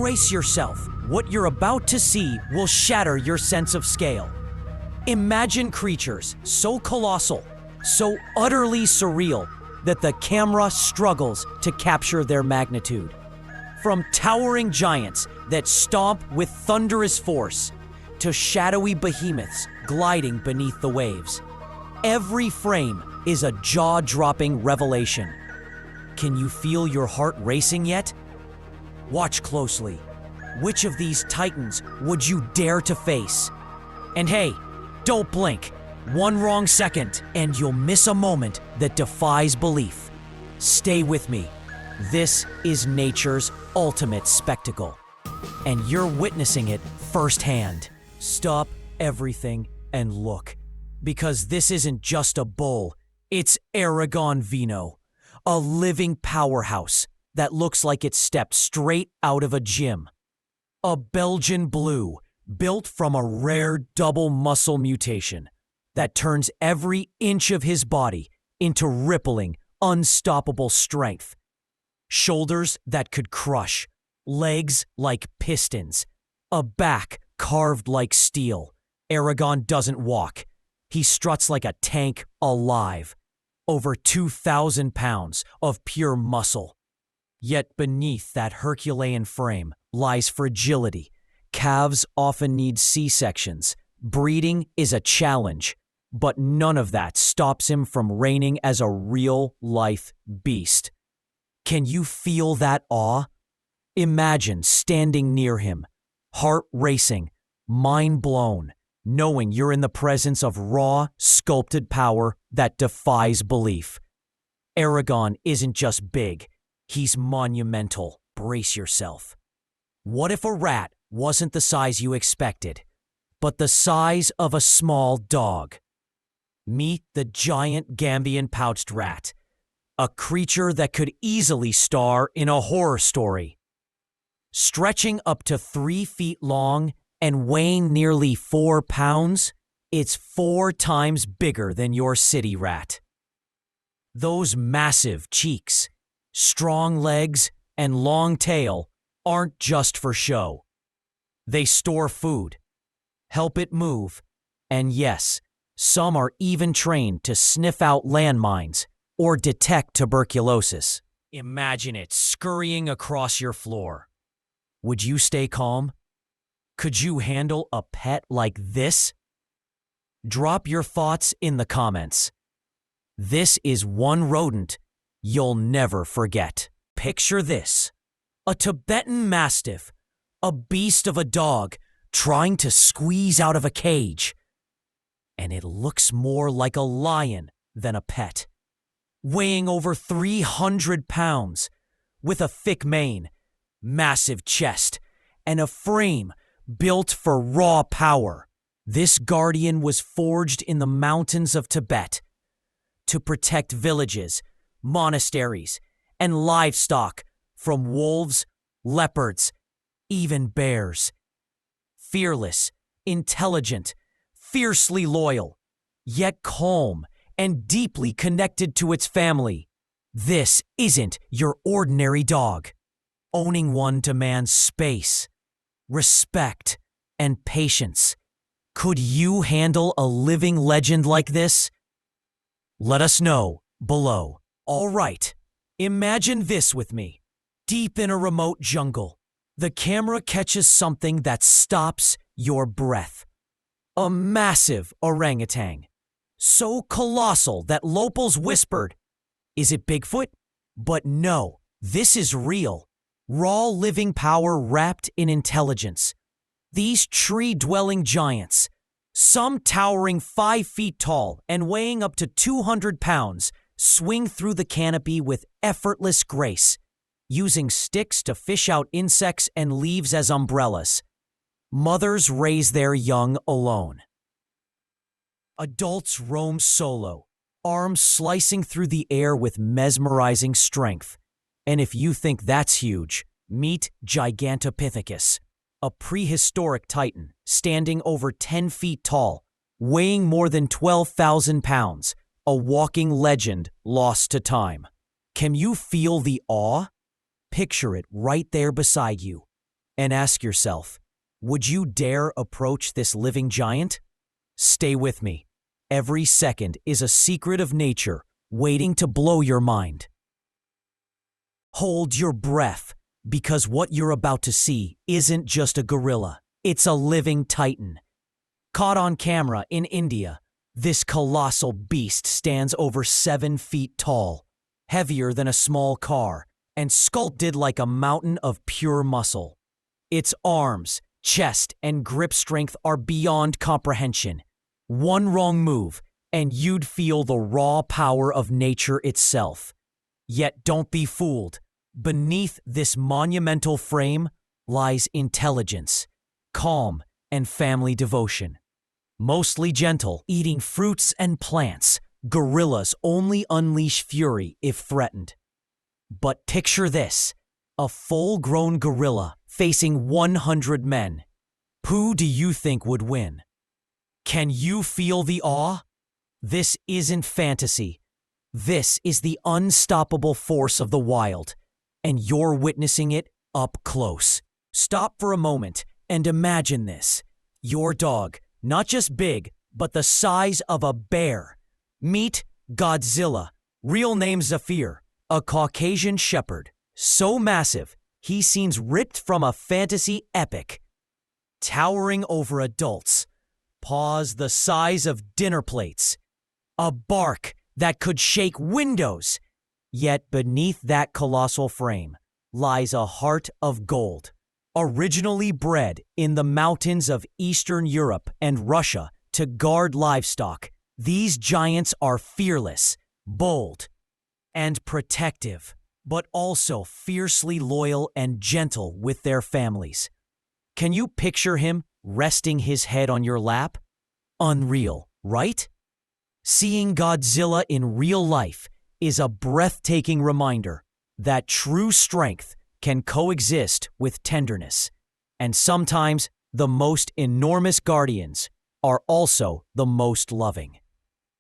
brace yourself. What you're about to see will shatter your sense of scale. Imagine creatures so colossal, so utterly surreal, that the camera struggles to capture their magnitude. From towering giants that stomp with thunderous force to shadowy behemoths gliding beneath the waves, every frame is a jaw-dropping revelation. Can you feel your heart racing yet? Watch closely. Which of these titans would you dare to face? And hey, don't blink. One wrong second, and you'll miss a moment that defies belief. Stay with me. This is nature's ultimate spectacle, and you're witnessing it firsthand. Stop everything and look, because this isn't just a bull, it's Aragon Vino, a living powerhouse that looks like it stepped straight out of a gym. A Belgian blue, built from a rare double muscle mutation that turns every inch of his body into rippling, unstoppable strength. Shoulders that could crush, legs like pistons, a back carved like steel. Aragon doesn't walk. He struts like a tank alive. Over 2,000 pounds of pure muscle. Yet beneath that Herculean frame lies fragility. Calves often need C-sections. Breeding is a challenge. But none of that stops him from reigning as a real-life beast. Can you feel that awe? Imagine standing near him, heart racing, mind blown, knowing you're in the presence of raw, sculpted power that defies belief. Aragon isn't just big, he's monumental. Brace yourself. What if a rat wasn't the size you expected, but the size of a small dog? Meet the giant Gambian pouched rat, a creature that could easily star in a horror story. Stretching up to 3 feet long and weighing nearly 4 pounds, it's 4 times bigger than your city rat. Those massive cheeks, strong legs, and long tail aren't just for show. They store food, help it move, and yes, some are even trained to sniff out landmines or detect tuberculosis. Imagine it scurrying across your floor. Would you stay calm? Could you handle a pet like this? Drop your thoughts in the comments. This is one rodent you'll never forget. Picture this: a Tibetan Mastiff, a beast of a dog trying to squeeze out of a cage. And it looks more like a lion than a pet. Weighing over 300 pounds, with a thick mane, massive chest, and a frame built for raw power. This guardian was forged in the mountains of Tibet to protect villages, monasteries, and livestock from wolves, leopards, even bears. Fearless, intelligent, fiercely loyal, yet calm and deeply connected to its family. This isn't your ordinary dog. Owning one demands space, respect, and patience. Could you handle a living legend like this? Let us know below. All right, imagine this with me. Deep in a remote jungle, the camera catches something that stops your breath. A massive orangutan, so colossal that locals whispered, "Is it Bigfoot?" But no, this is real. Raw living power wrapped in intelligence. These tree-dwelling giants, some towering 5 feet tall and weighing up to 200 pounds, swing through the canopy with effortless grace, using sticks to fish out insects and leaves as umbrellas. Mothers raise their young alone. Adults roam solo, arms slicing through the air with mesmerizing strength. And if you think that's huge, meet Gigantopithecus, a prehistoric titan standing over 10 feet tall, weighing more than 12,000 pounds, a walking legend lost to time. Can you feel the awe? Picture it right there beside you. and ask yourself, would you dare approach this living giant? Stay with me. Every second is a secret of nature waiting to blow your mind. Hold your breath, because what you're about to see isn't just a gorilla, it's a living titan. Caught on camera in India, this colossal beast stands over 7 feet tall, heavier than a small car, and sculpted like a mountain of pure muscle. Its arms, chest, and grip strength are beyond comprehension. One wrong move, and you'd feel the raw power of nature itself. Yet don't be fooled. Beneath this monumental frame lies intelligence, calm, and family devotion. Mostly gentle, eating fruits and plants, gorillas only unleash fury if threatened. But picture this, a full-grown gorilla facing 100 men. Who do you think would win? Can you feel the awe? This isn't fantasy. This is the unstoppable force of the wild, and you're witnessing it up close. Stop for a moment and imagine this. Your dog, not just big, but the size of a bear. Meet Godzilla, real name Zafir, a Caucasian shepherd, so massive he seems ripped from a fantasy epic. Towering over adults, paws the size of dinner plates, a bark that could shake windows. Yet beneath that colossal frame lies a heart of gold. Originally bred in the mountains of Eastern Europe and Russia to guard livestock, these giants are fearless, bold, and protective, but also fiercely loyal and gentle with their families. Can you picture him resting his head on your lap? Unreal, right? Seeing Godzilla in real life is a breathtaking reminder that true strength can coexist with tenderness, and sometimes the most enormous guardians are also the most loving.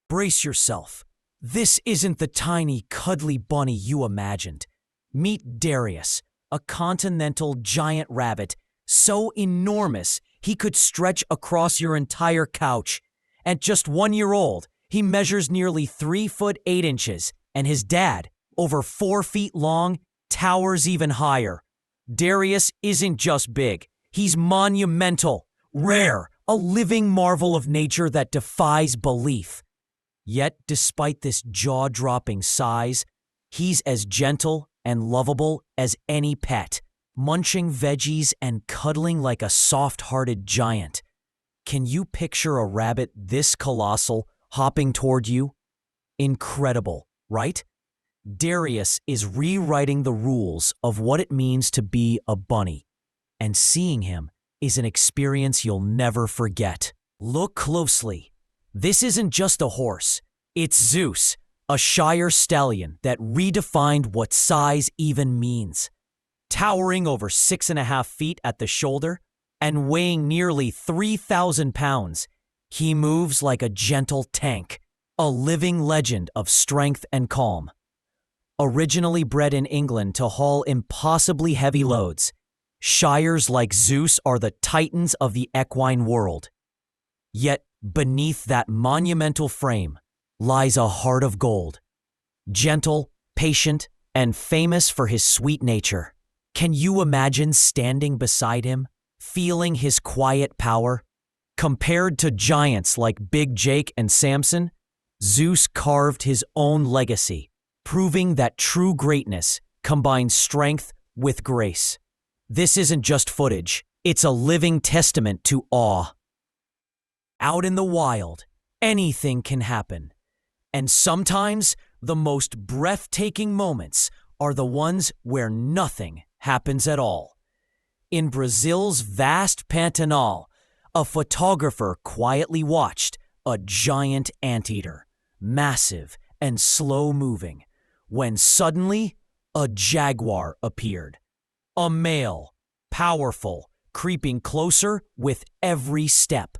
Brace yourself. This isn't the tiny, cuddly bunny you imagined. Meet Darius, a continental giant rabbit so enormous he could stretch across your entire couch. At just 1 year old, he measures nearly 3 foot 8 inches, and his dad, over 4 feet long, towers even higher. Darius isn't just big, he's monumental, rare, a living marvel of nature that defies belief. Yet, despite this jaw-dropping size, he's as gentle and lovable as any pet, munching veggies and cuddling like a soft-hearted giant. Can you picture a rabbit this colossal hopping toward you? Incredible, right? Darius is rewriting the rules of what it means to be a bunny, and seeing him is an experience you'll never forget. Look closely. This isn't just a horse. It's Zeus, a Shire stallion that redefined what size even means. Towering over 6.5 feet at the shoulder and weighing nearly 3,000 pounds, he moves like a gentle tank, a living legend of strength and calm. Originally bred in England to haul impossibly heavy loads, Shires like Zeus are the titans of the equine world. Yet beneath that monumental frame lies a heart of gold. Gentle, patient, and famous for his sweet nature. Can you imagine standing beside him, feeling his quiet power? Compared to giants like Big Jake and Samson, Zeus carved his own legacy, proving that true greatness combines strength with grace. This isn't just footage, it's a living testament to awe. Out in the wild, anything can happen. And sometimes the most breathtaking moments are the ones where nothing happens at all. In Brazil's vast Pantanal, a photographer quietly watched a giant anteater, massive and slow-moving, when suddenly a jaguar appeared. A male, powerful, creeping closer with every step.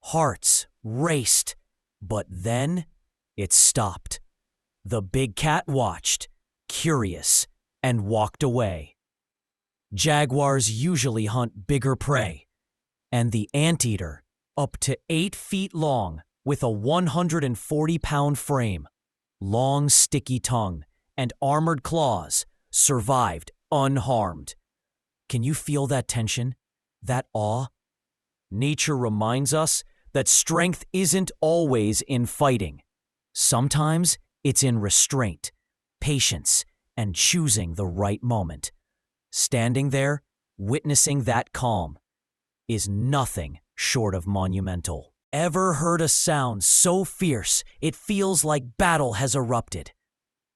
Hearts raced, but then it stopped. The big cat watched, curious, and walked away. Jaguars usually hunt bigger prey, and the anteater, up to 8 feet long with a 140-pound frame, long sticky tongue, and armored claws, survived unharmed. Can you feel that tension? That awe? Nature reminds us that strength isn't always in fighting. Sometimes it's in restraint, patience, and choosing the right moment. Standing there, witnessing that calm, is nothing short of monumental. Ever heard a sound so fierce it feels like battle has erupted?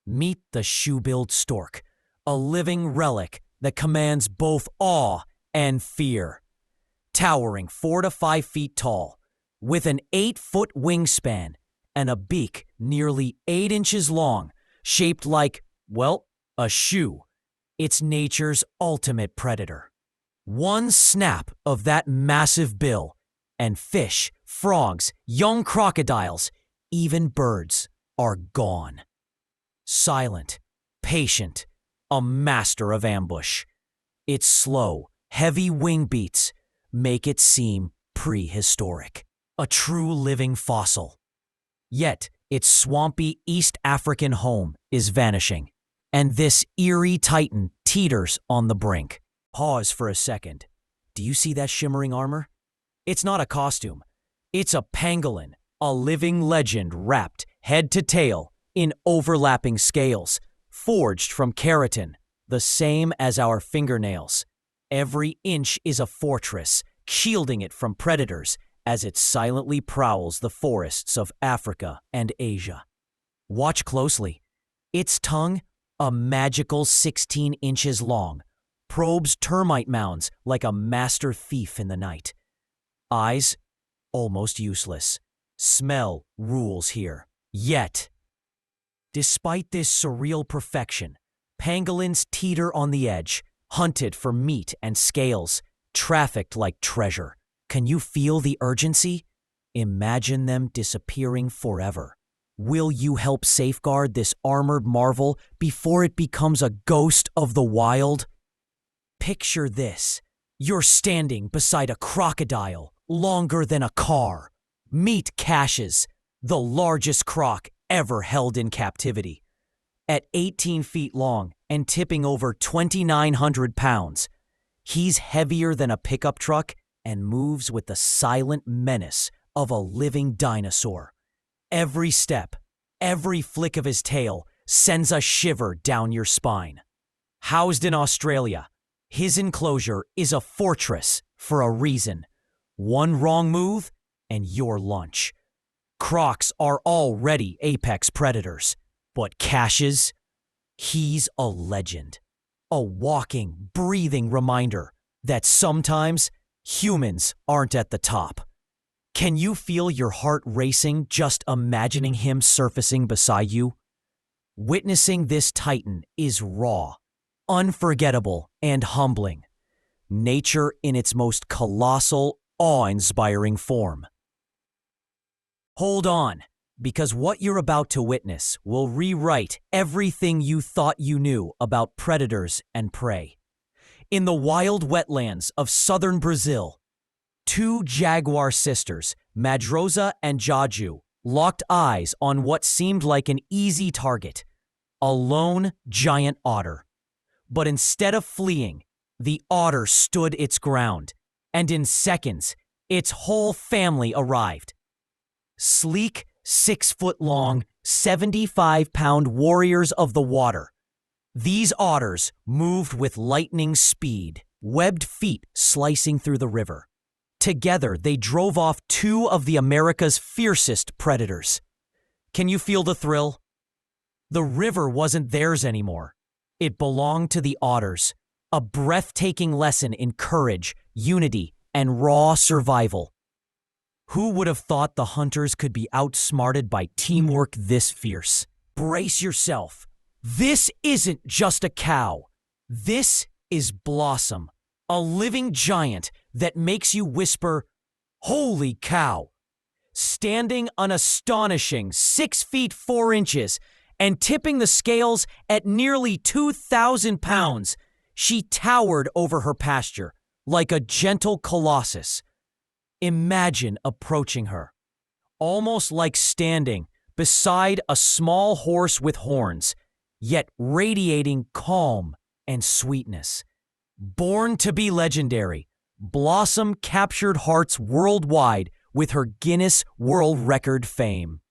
Meet the shoe-billed stork, a living relic that commands both awe and fear. Towering 4 to 5 feet tall, with an 8-foot wingspan and a beak nearly 8 inches long, shaped like, well, a shoe. It's nature's ultimate predator. One snap of that massive bill, and fish, frogs, young crocodiles, even birds are gone. Silent, patient, a master of ambush. Its slow, heavy wing beats make it seem prehistoric, a true living fossil. Yet, its swampy East African home is vanishing, and this eerie titan teeters on the brink. Pause for a second. Do you see that shimmering armor? It's not a costume. It's a pangolin, a living legend wrapped head to tail in overlapping scales, forged from keratin, the same as our fingernails. Every inch is a fortress, shielding it from predators as it silently prowls the forests of Africa and Asia. Watch closely. Its tongue, a magical 16 inches long, probes termite mounds like a master thief in the night. Eyes, almost useless. Smell rules here. Yet, despite this surreal perfection, pangolins teeter on the edge, hunted for meat and scales, trafficked like treasure. Can you feel the urgency? Imagine them disappearing forever. Will you help safeguard this armored marvel before it becomes a ghost of the wild? Picture this. You're standing beside a crocodile longer than a car. Meet Cassius, the largest croc ever held in captivity. At 18 feet long and tipping over 2,900 pounds, he's heavier than a pickup truck and moves with the silent menace of a living dinosaur. Every step, every flick of his tail sends a shiver down your spine. Housed in Australia, his enclosure is a fortress for a reason. One wrong move, and you're lunch. Crocs are already apex predators, but Cassius, he's a legend. A walking, breathing reminder that sometimes humans aren't at the top. Can you feel your heart racing just imagining him surfacing beside you? Witnessing this titan is raw, unforgettable, and humbling. Nature in its most colossal, awe-inspiring form. Hold on, because what you're about to witness will rewrite everything you thought you knew about predators and prey. In the wild wetlands of southern Brazil, 2 jaguar sisters, Madrosa and Jaju, locked eyes on what seemed like an easy target, a lone giant otter. But instead of fleeing, the otter stood its ground, and in seconds, its whole family arrived. Sleek, 6-foot-long, 75-pound warriors of the water. These otters moved with lightning speed, webbed feet slicing through the river. Together, they drove off 2 of the America's fiercest predators. Can you feel the thrill? The river wasn't theirs anymore. It belonged to the otters, a breathtaking lesson in courage, unity, and raw survival. Who would have thought the hunters could be outsmarted by teamwork this fierce? Brace yourself. This isn't just a cow. This is Blossom, a living giant that makes you whisper, "Holy cow!" Standing an astonishing 6 feet 4 inches and tipping the scales at nearly 2,000 pounds, She towered over her pasture like a gentle colossus. Imagine approaching her, almost like standing beside a small horse with horns, yet radiating calm and sweetness. Born to be legendary, Blossom captured hearts worldwide with her Guinness World Record fame.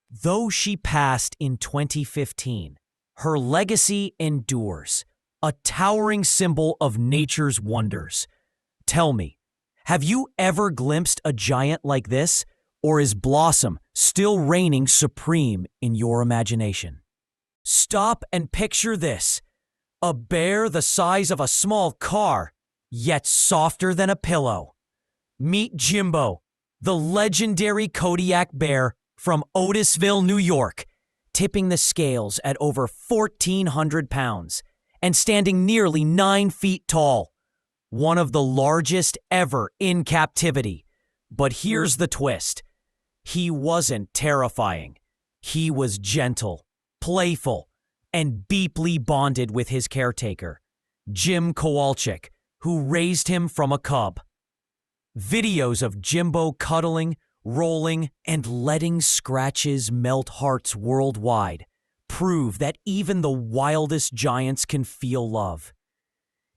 Though she passed in 2015, her legacy endures, a towering symbol of nature's wonders. Tell me, have you ever glimpsed a giant like this, or is Blossom still reigning supreme in your imagination? Stop and picture this. A bear the size of a small car, yet softer than a pillow. Meet Jimbo, the legendary Kodiak bear from Otisville, New York, tipping the scales at over 1,400 pounds and standing nearly 9 feet tall. One of the largest ever in captivity. But here's the twist. He wasn't terrifying. He was gentle, playful, and deeply bonded with his caretaker, Jim Kowalczyk, who raised him from a cub. Videos of Jimbo cuddling, rolling, and letting scratches melt hearts worldwide prove that even the wildest giants can feel love.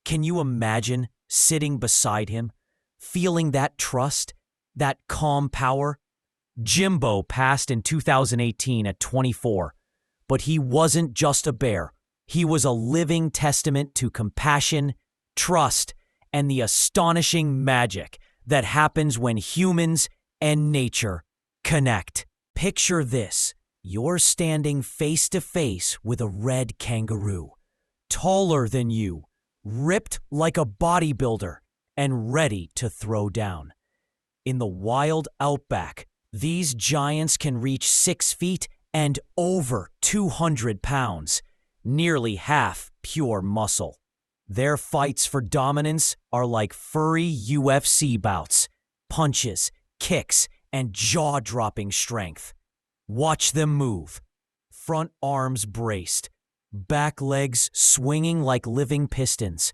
Can you imagine sitting beside him, feeling that trust, that calm power? Jimbo passed in 2018 at 24, but he wasn't just a bear. He was a living testament to compassion, trust, and the astonishing magic that happens when humans and nature connect. Picture this. You're standing face to face with a red kangaroo, taller than you, ripped like a bodybuilder, and ready to throw down. In the wild outback, these giants can reach 6 feet and over 200 pounds, nearly half pure muscle. Their fights for dominance are like furry UFC bouts, punches, kicks, and jaw-dropping strength. Watch them move. Front arms braced, back legs swinging like living pistons,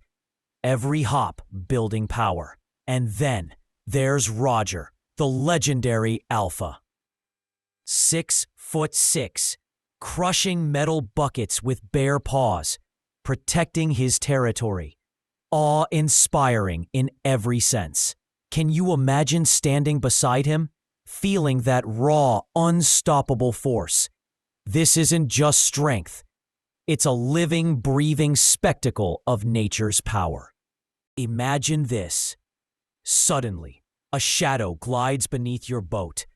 every hop building power. And then there's Roger, the legendary alpha. 6'6", crushing metal buckets with bare paws, protecting his territory. Awe-inspiring in every sense. Can you imagine standing beside him, feeling that raw, unstoppable force? This isn't just strength. It's a living, breathing spectacle of nature's power. Imagine this. Suddenly, a shadow glides beneath your boat,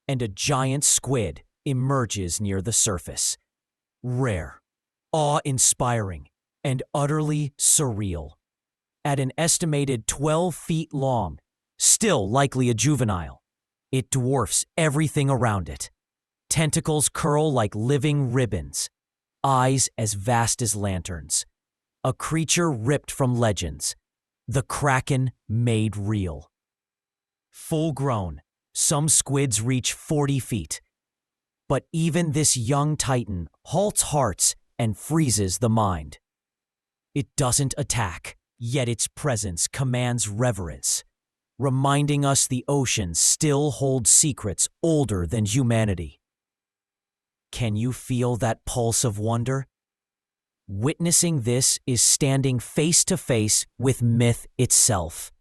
and a giant squid emerges near the surface. Rare, awe-inspiring, and utterly surreal. At an estimated 12 feet long, still likely a juvenile, it dwarfs everything around it. Tentacles curl like living ribbons, eyes as vast as lanterns. A creature ripped from legends, the Kraken made real. Full grown, some squids reach 40 feet. But even this young titan halts hearts and freezes the mind. It doesn't attack, yet its presence commands reverence, reminding us the oceans still hold secrets older than humanity. Can you feel that pulse of wonder? Witnessing this is standing face to face with myth itself.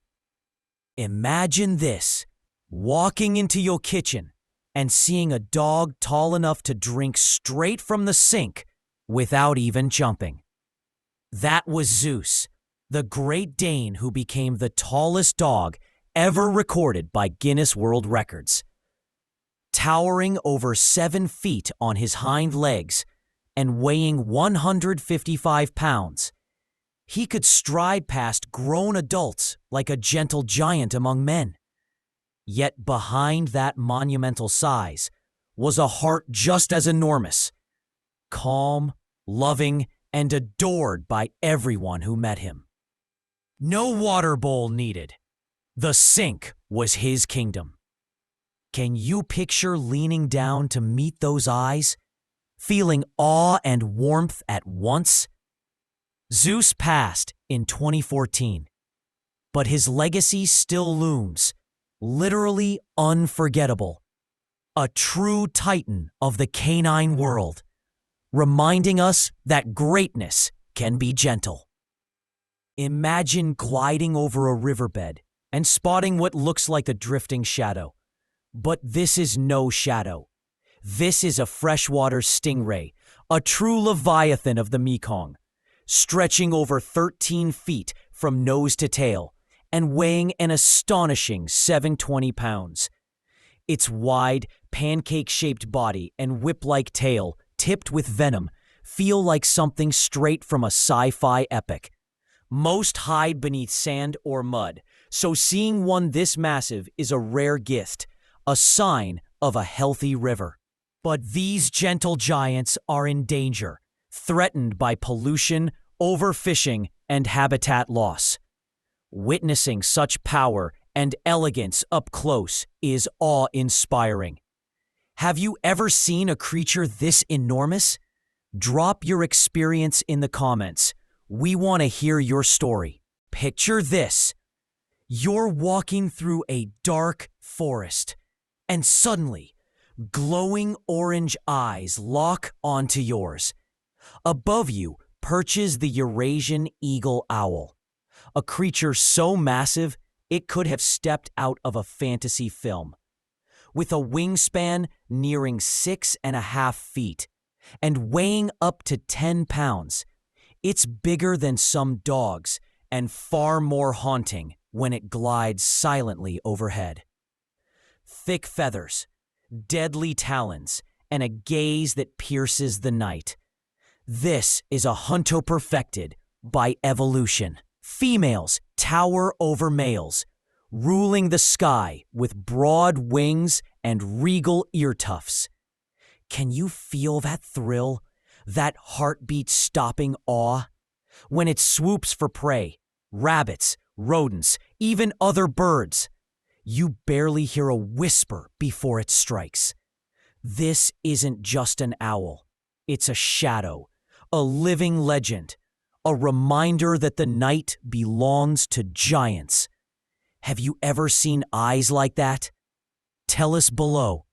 Imagine this, walking into your kitchen and seeing a dog tall enough to drink straight from the sink without even jumping. That was Zeus, the Great Dane who became the tallest dog ever recorded by Guinness World Records. Towering over 7 feet on his hind legs and weighing 155 pounds, he could stride past grown adults like a gentle giant among men. Yet behind that monumental size was a heart just as enormous, calm, loving, and adored by everyone who met him. No water bowl needed. The sink was his kingdom. Can you picture leaning down to meet those eyes, feeling awe and warmth at once? Zeus passed in 2014, but his legacy still looms, literally unforgettable. A true titan of the canine world, reminding us that greatness can be gentle. Imagine gliding over a riverbed and spotting what looks like a drifting shadow. But this is no shadow. This is a freshwater stingray, a true leviathan of the Mekong, stretching over 13 feet from nose to tail and weighing an astonishing 720 pounds. Its wide, pancake-shaped body and whip-like tail, tipped with venom, feel like something straight from a sci-fi epic. Most hide beneath sand or mud, so seeing one this massive is a rare gift, a sign of a healthy river. But these gentle giants are in danger, threatened by pollution, overfishing, and habitat loss. Witnessing such power and elegance up close is awe-inspiring. Have you ever seen a creature this enormous? Drop your experience in the comments. We want to hear your story. Picture this. You're walking through a dark forest, and suddenly, glowing orange eyes lock onto yours. Above you perches the Eurasian eagle owl, a creature so massive it could have stepped out of a fantasy film. With a wingspan nearing 6.5 feet and weighing up to 10 pounds, it's bigger than some dogs and far more haunting when it glides silently overhead. Thick feathers, deadly talons, and a gaze that pierces the night. This is a hunter perfected by evolution. Females tower over males, ruling the sky with broad wings and regal ear tufts. Can you feel that thrill? That heartbeat-stopping awe? When it swoops for prey, rabbits, rodents, even other birds, you barely hear a whisper before it strikes. This isn't just an owl. It's a shadow, a living legend, a reminder that the night belongs to giants. Have you ever seen eyes like that? Tell us below.